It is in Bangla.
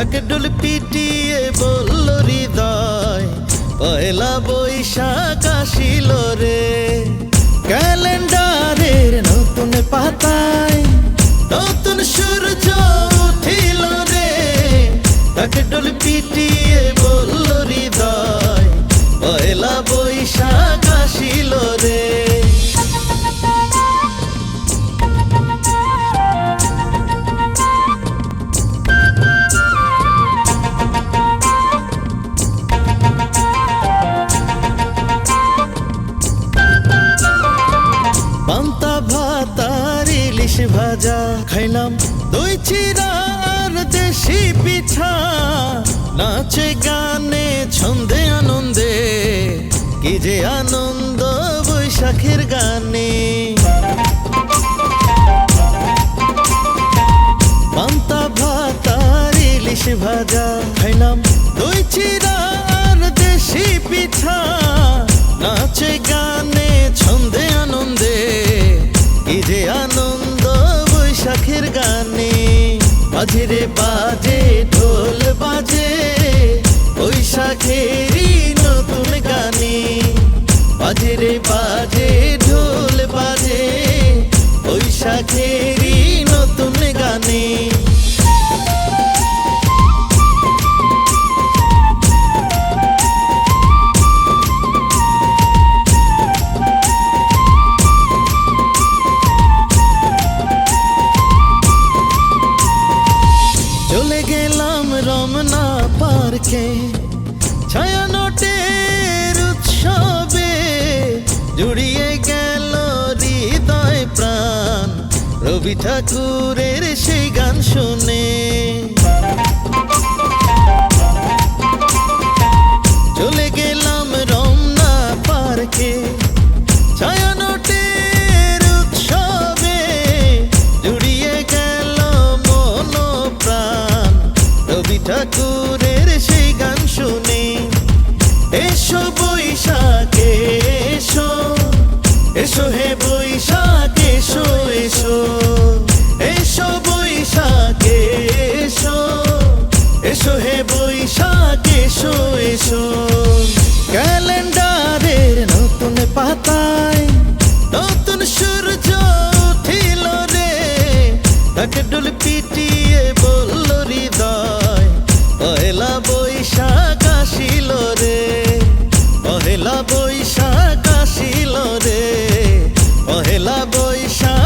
ঢাকঢোল পিটিয়ে বলল হৃদয়, পয়লা বৈশাখ আসিল রে। ক্যালেন্ডারের নতুন পাতায় নতুন সূর্য উঠিল রে। ঢাকঢোল পিটিয়ে বলল হৃদয়, পয়লা বৈশাখ আসিল রে। পান্তা ভাত আর ইলিশ ভাজা খাইলাম, দই চিড়া আর দেশি পিঠা। নাচে গানে ছন্দে আনন্দে, কি যে আনন্দ বৈশাখের গানে। পান্তা ভাত আর ইলিশ ভাজা খাইলাম, দই চিড়া আর দেশি পিঠা। নাচে গানে ছন্দে আনন্দে, কি যে আনন্দ বৈশাখের গানে। বাজে রে বাজে ঢোল বাজে বৈশাখেরই নতুন গানে। বাজে রে বাজে ঢোল বাজে বৈশাখেরই নতুন গানে। চলে গেলাম রমনা পার্কে ছায়ানটের উৎসবে, জুড়িয়ে গেল হৃদয় প্রাণ রবি ঠাকুরের সেই গান শুনে। চলে গেলাম রমনা পার্কে ছায়ানটের উৎসবে, জুড়িয়ে গেল মন প্রাণ রবি ঠাকুরের সেই গান শুনে। এসো বৈশাখে এসো, এসো হে বৈশাখ এসো এসো। এসো বৈশাখে এসো, এসো হে বৈশাখ এসো এসো। ক্যালেন্ডারের নতুন পাতায় নতুন সূর্য উঠিল রে। ঢাকঢোল পিটিয়ে বলল হৃদয়, পয়লা বৈশাখ আসিল রে। পহেলা বৈশাখ আসিল রে, পহেলা বৈশাখ।